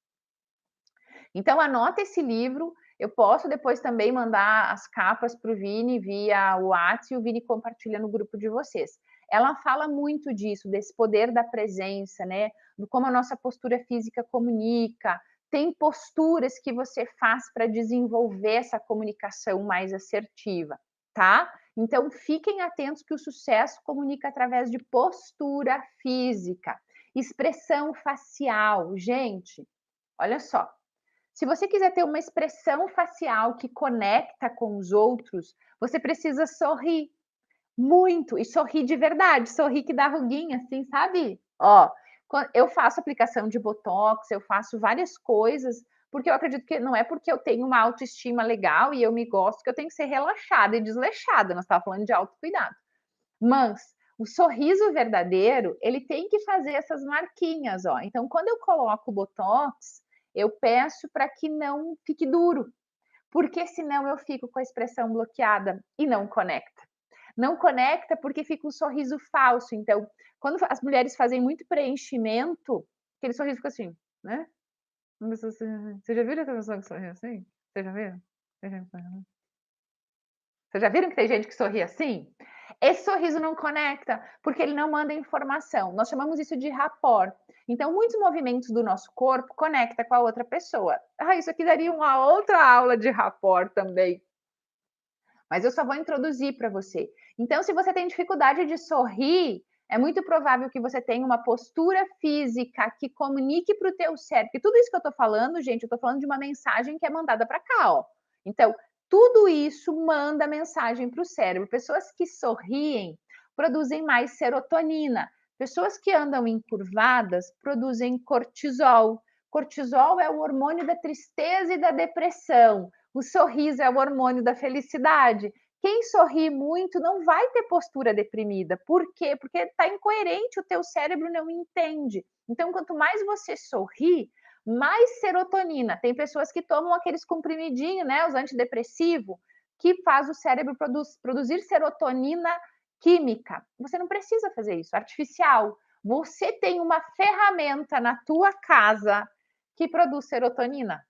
Então, anota esse livro. Eu posso depois também mandar as capas para o Vini via WhatsApp e o Vini compartilha no grupo de vocês. Ela fala muito disso, desse poder da presença, né? Do como a nossa postura física comunica. Tem posturas que você faz para desenvolver essa comunicação mais assertiva, tá? Então, fiquem atentos que o sucesso comunica através de postura física, expressão facial. Gente, olha só. Se você quiser ter uma expressão facial que conecta com os outros, você precisa sorrir muito e sorrir de verdade, sorrir que dá ruguinha, assim, sabe? Ó, eu faço aplicação de botox, eu faço várias coisas, porque eu acredito que não é porque eu tenho uma autoestima legal e eu me gosto que eu tenho que ser relaxada e desleixada. Nós estávamos falando de autocuidado. Mas o sorriso verdadeiro, ele tem que fazer essas marquinhas, ó. Então, quando eu coloco o botox, eu peço para que não fique duro, porque senão eu fico com a expressão bloqueada e não conecta. Não conecta porque fica um sorriso falso. Então, quando as mulheres fazem muito preenchimento, aquele sorriso fica assim, né? Você já viram essa pessoa que sorri assim? Você já viu? Vocês já viram que tem gente que sorri assim? Esse sorriso não conecta, porque ele não manda informação. Nós chamamos isso de rapport. Então, muitos movimentos do nosso corpo conecta com a outra pessoa. Isso aqui daria uma outra aula de rapport também. Mas eu só vou introduzir para você. Então, se você tem dificuldade de sorrir, é muito provável que você tenha uma postura física que comunique para o teu cérebro, e tudo isso que eu estou falando, gente, eu estou falando de uma mensagem que é mandada para cá, ó. Então, tudo isso manda mensagem para o cérebro. Pessoas que sorriem produzem mais serotonina. Pessoas que andam encurvadas produzem cortisol. Cortisol é o hormônio da tristeza e da depressão. O sorriso é o hormônio da felicidade. Quem sorri muito não vai ter postura deprimida. Por quê? Porque está incoerente, o teu cérebro não entende. Então, quanto mais você sorri, mais serotonina. Tem pessoas que tomam aqueles comprimidinhos, né, os antidepressivos, que faz o cérebro produzir serotonina química. Você não precisa fazer isso, artificial. Você tem uma ferramenta na tua casa que produz serotonina.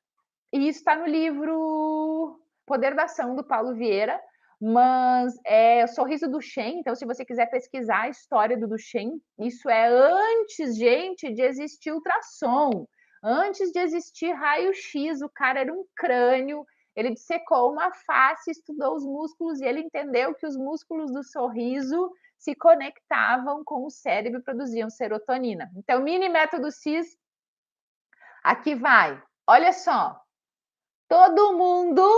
E isso está no livro Poder da Ação, do Paulo Vieira, mas é o Sorriso do Shen. Então, se você quiser pesquisar a história do Duchenne, isso é antes, gente, de existir ultrassom, antes de existir raio-x. O cara era um crânio, ele dissecou uma face, estudou os músculos e ele entendeu que os músculos do sorriso se conectavam com o cérebro e produziam serotonina. Então, mini método CIS, aqui vai. Olha só, todo mundo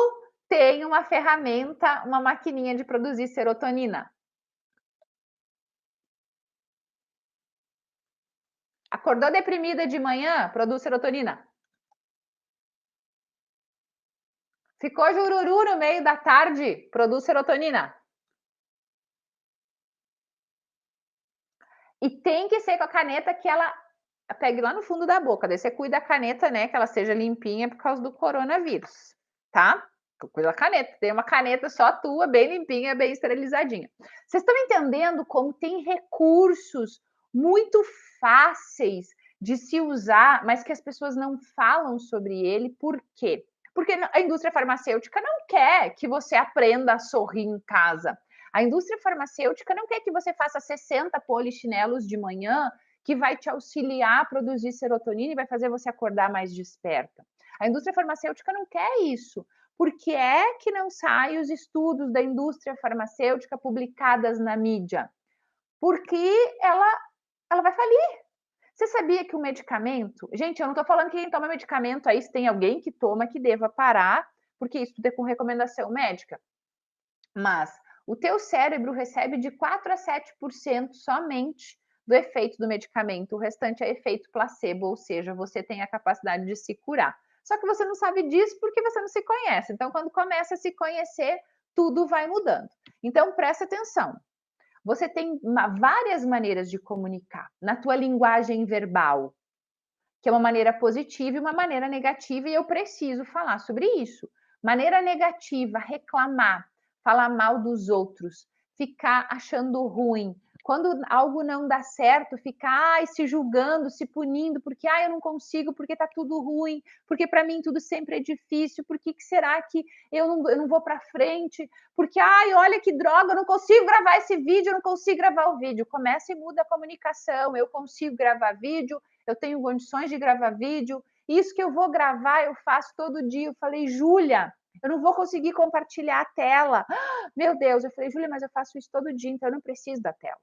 tem uma ferramenta, uma maquininha de produzir serotonina. Acordou deprimida de manhã, produz serotonina. Ficou jururu no meio da tarde, produz serotonina. E tem que ser com a caneta que ela pegue lá no fundo da boca. Daí você cuida da caneta, né, que ela seja limpinha por causa do coronavírus, tá? Cuida da caneta. Tem uma caneta só tua, bem limpinha, bem esterilizadinha. Vocês estão entendendo como tem recursos muito fáceis de se usar, mas que as pessoas não falam sobre ele? Por quê? Porque a indústria farmacêutica não quer que você aprenda a sorrir em casa. A indústria farmacêutica não quer que você faça 60 polichinelos de manhã, que vai te auxiliar a produzir serotonina e vai fazer você acordar mais desperta. A indústria farmacêutica não quer isso. Por que é que não saem os estudos da indústria farmacêutica publicadas na mídia? Porque ela vai falir. Você sabia que o medicamento... Gente, eu não estou falando que quem toma medicamento aí, se tem alguém que toma, que deva parar, porque isso tudo é com recomendação médica. Mas o teu cérebro recebe de 4 a 7% somente do efeito do medicamento. O restante é efeito placebo, ou seja, você tem a capacidade de se curar. Só que você não sabe disso porque você não se conhece. Então, quando começa a se conhecer, tudo vai mudando. Então, presta atenção. Você tem várias maneiras de comunicar na tua linguagem verbal, que é uma maneira positiva e uma maneira negativa, e eu preciso falar sobre isso. Maneira negativa, reclamar, falar mal dos outros, ficar achando ruim. Quando algo não dá certo, ficar se julgando, se punindo, porque eu não consigo, porque está tudo ruim, porque para mim tudo sempre é difícil, por que será que eu não vou para frente? Porque, olha que droga, eu não consigo gravar esse vídeo, eu não consigo gravar o vídeo. Começa e muda a comunicação, eu consigo gravar vídeo, eu tenho condições de gravar vídeo, isso que eu vou gravar eu faço todo dia. Eu falei, Júlia, eu não vou conseguir compartilhar a tela. Meu Deus, eu falei, Júlia, mas eu faço isso todo dia, então eu não preciso da tela.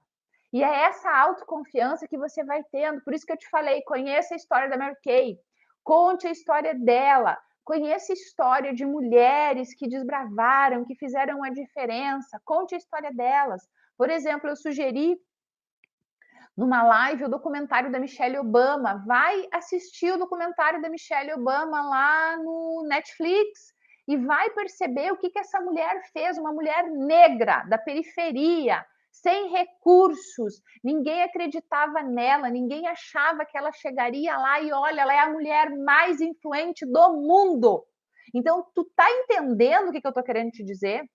E é essa autoconfiança que você vai tendo. Por isso que eu te falei, conheça a história da Mary Kay, conte a história dela, conheça a história de mulheres que desbravaram, que fizeram a diferença, conte a história delas. Por exemplo, eu sugeri numa live o documentário da Michelle Obama. Vai assistir o documentário da Michelle Obama lá no Netflix e vai perceber o que essa mulher fez, uma mulher negra, da periferia, sem recursos, ninguém acreditava nela, ninguém achava que ela chegaria lá e olha, ela é a mulher mais influente do mundo. Então, tu tá entendendo o que eu tô querendo te dizer?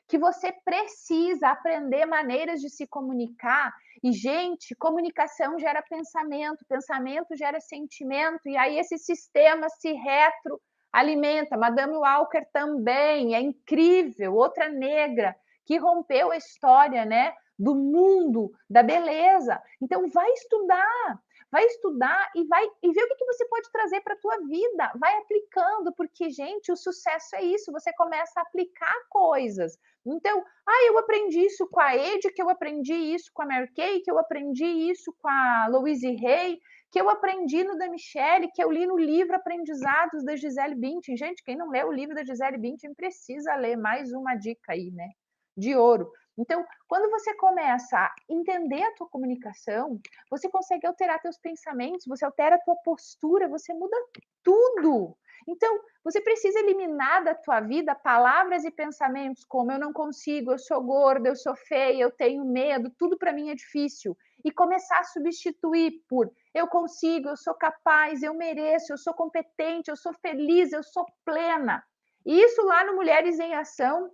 Que você precisa aprender maneiras de se comunicar. E, gente, comunicação gera pensamento, pensamento gera sentimento, e aí esse sistema se retroalimenta. Madame Walker também, é incrível, outra negra que rompeu a história, né, do mundo, da beleza. Então, vai estudar, vai estudar e ver o que você pode trazer para a tua vida, vai aplicando, porque, gente, o sucesso é isso, você começa a aplicar coisas. Então, eu aprendi isso com a Ed, que eu aprendi isso com a Mary Kay, que eu aprendi isso com a Louise Hay, que eu aprendi no da Michelle, que eu li no livro Aprendizados da Gisele Bündchen. Gente, quem não leu o livro da Gisele Bündchen precisa ler, mais uma dica aí, né? De ouro. Então, quando você começa a entender a tua comunicação, você consegue alterar teus pensamentos, você altera a tua postura, você muda tudo. Então, você precisa eliminar da tua vida palavras e pensamentos como eu não consigo, eu sou gorda, eu sou feia, eu tenho medo, tudo para mim é difícil. E começar a substituir por eu consigo, eu sou capaz, eu mereço, eu sou competente, eu sou feliz, eu sou plena. E isso lá no Mulheres em Ação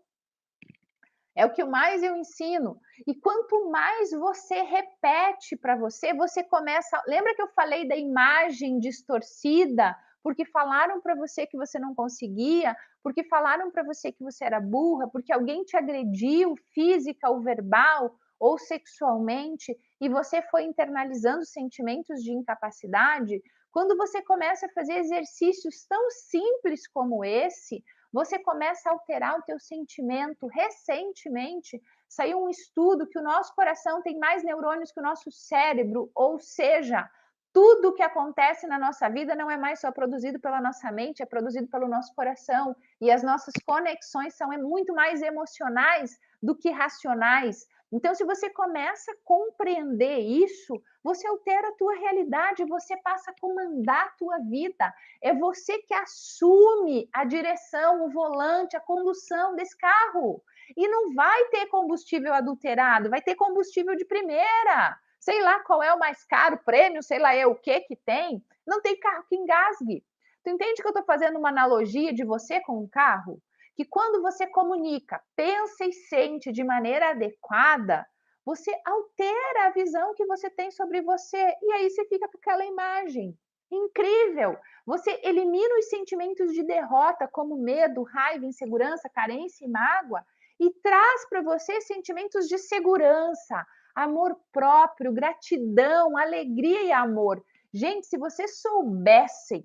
é o que mais eu ensino. E quanto mais você repete para você, você começa. Lembra que eu falei da imagem distorcida? Porque falaram para você que você não conseguia, porque falaram para você que você era burra, porque alguém te agrediu física ou verbal ou sexualmente e você foi internalizando sentimentos de incapacidade. Quando você começa a fazer exercícios tão simples como esse, você começa a alterar o teu sentimento. Recentemente, saiu um estudo que o nosso coração tem mais neurônios que o nosso cérebro, ou seja, tudo que acontece na nossa vida não é mais só produzido pela nossa mente, é produzido pelo nosso coração. E as nossas conexões são muito mais emocionais do que racionais. Então, se você começa a compreender isso, você altera a tua realidade, você passa a comandar a tua vida. É você que assume a direção, o volante, a condução desse carro. E não vai ter combustível adulterado, vai ter combustível de primeira. Sei lá qual é o mais caro, prêmio, sei lá o que tem. Não tem carro que engasgue. Tu entende que eu estou fazendo uma analogia de você com um carro? Que quando você comunica, pensa e sente de maneira adequada, você altera a visão que você tem sobre você. E aí você fica com aquela imagem. Incrível! Você elimina os sentimentos de derrota, como medo, raiva, insegurança, carência e mágoa, e traz para você sentimentos de segurança, amor próprio, gratidão, alegria e amor. Gente, se vocês soubessem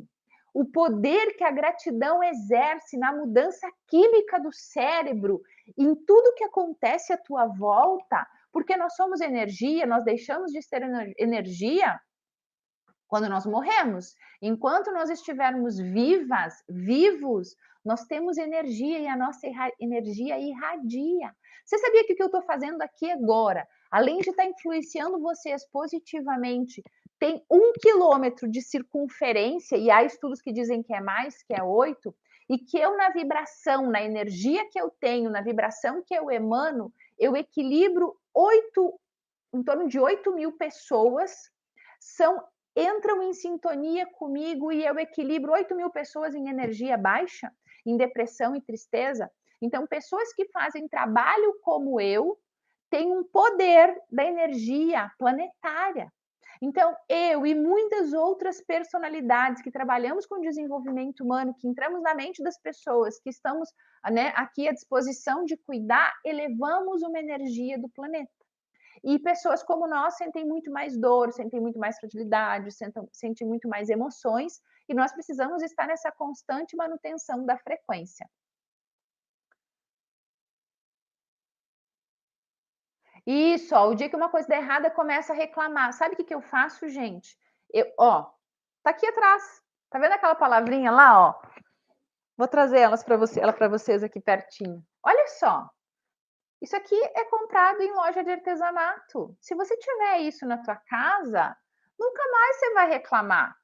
o poder que a gratidão exerce na mudança química do cérebro, em tudo que acontece à tua volta, porque nós somos energia, nós deixamos de ser energia quando nós morremos. Enquanto nós estivermos vivos, nós temos energia e a nossa energia irradia. Você sabia que o que eu estou fazendo aqui agora, além de estar influenciando vocês positivamente, tem 1 quilômetro de circunferência, e há estudos que dizem que é mais, que é 8, e que eu, na vibração, na energia que eu tenho, na vibração que eu emano, eu equilibro em torno de 8.000 pessoas, entram em sintonia comigo e eu equilibro 8.000 pessoas em energia baixa, em depressão e tristeza. Então, pessoas que fazem trabalho como eu têm um poder da energia planetária. Então, eu e muitas outras personalidades que trabalhamos com desenvolvimento humano, que entramos na mente das pessoas, que estamos, né, aqui à disposição de cuidar, elevamos uma energia do planeta. E pessoas como nós sentem muito mais dor, sentem muito mais fragilidade, sentem muito mais emoções, e nós precisamos estar nessa constante manutenção da frequência. Isso, ó, o dia que uma coisa dá errada, começa a reclamar. Sabe o que eu faço, gente? Tá aqui atrás. Tá vendo aquela palavrinha lá, ó? Vou trazer ela para vocês aqui pertinho. Olha só. Isso aqui é comprado em loja de artesanato. Se você tiver isso na tua casa, nunca mais você vai reclamar.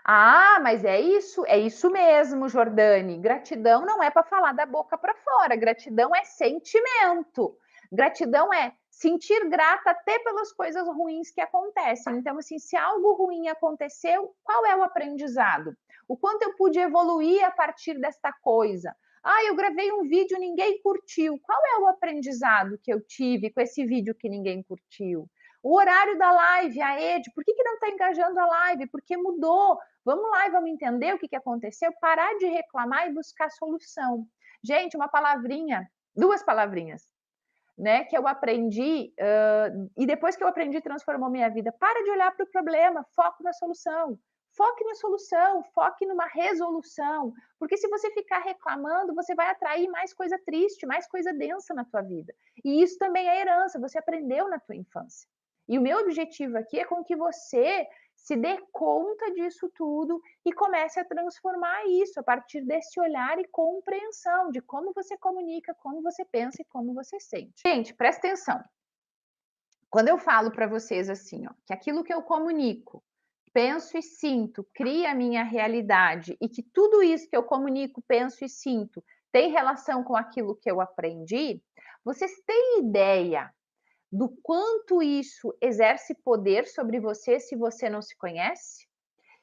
Ah, mas é isso mesmo, Jordane. Gratidão não é para falar da boca para fora, gratidão é sentimento. Gratidão é sentir grata até pelas coisas ruins que acontecem. Então, assim, se algo ruim aconteceu, qual é o aprendizado? O quanto eu pude evoluir a partir desta coisa? Ah, eu gravei um vídeo, ninguém curtiu. Qual é o aprendizado que eu tive com esse vídeo que ninguém curtiu? O horário da live, a Ed, por que não está engajando a live? Porque mudou. Vamos lá e vamos entender o que aconteceu, parar de reclamar e buscar solução. Gente, uma palavrinha, 2 palavrinhas. né, que eu aprendi, e depois que eu aprendi transformou minha vida. Para de olhar para o problema, foco na solução. Foque na solução, foque numa resolução, porque se você ficar reclamando, você vai atrair mais coisa triste, mais coisa densa na tua vida. E isso também é herança, você aprendeu na tua infância. E o meu objetivo aqui é com que você se dê conta disso tudo e comece a transformar isso a partir desse olhar e compreensão de como você comunica, como você pensa e como você sente. Gente, presta atenção. Quando eu falo para vocês assim, ó, que aquilo que eu comunico, penso e sinto, cria a minha realidade e que tudo isso que eu comunico, penso e sinto tem relação com aquilo que eu aprendi, vocês têm ideia do quanto isso exerce poder sobre você se você não se conhece?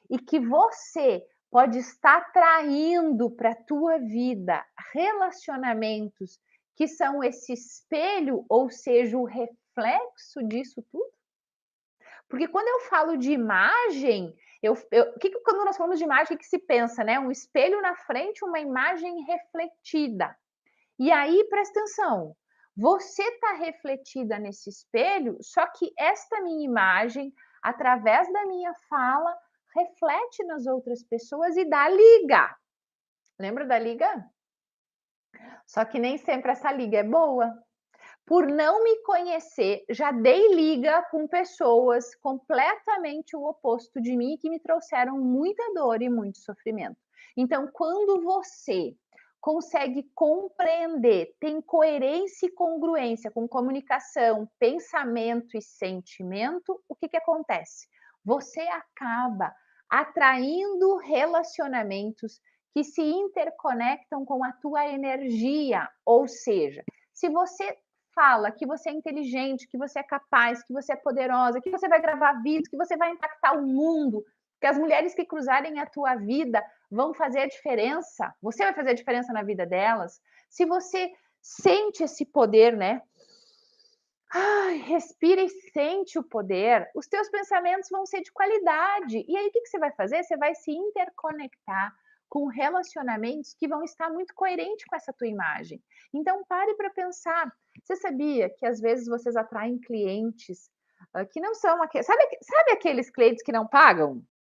E que você pode estar traindo para a tua vida relacionamentos que são esse espelho, ou seja, o reflexo disso tudo? Porque quando eu falo de imagem, o que quando nós falamos de imagem, o que se pensa, né? Um espelho na frente, uma imagem refletida. E aí, presta atenção, você está refletida nesse espelho, só que esta minha imagem, através da minha fala, reflete nas outras pessoas e dá liga. Lembra da liga? Só que nem sempre essa liga é boa. Por não me conhecer, já dei liga com pessoas completamente o oposto de mim que me trouxeram muita dor e muito sofrimento. Então, quando você consegue compreender, tem coerência e congruência com comunicação, pensamento e sentimento, o que acontece? Você acaba atraindo relacionamentos que se interconectam com a tua energia, ou seja, se você fala que você é inteligente, que você é capaz, que você é poderosa, que você vai gravar vídeos, que você vai impactar o mundo, que as mulheres que cruzarem a tua vida vão fazer a diferença, você vai fazer a diferença na vida delas. Se você sente esse poder, né? Ai, respira e sente o poder, os teus pensamentos vão ser de qualidade. E aí o que você vai fazer? Você vai se interconectar com relacionamentos que vão estar muito coerentes com essa tua imagem. Então pare para pensar. Você sabia que às vezes vocês atraem clientes que não são aqueles. Sabe aqueles clientes que não pagam?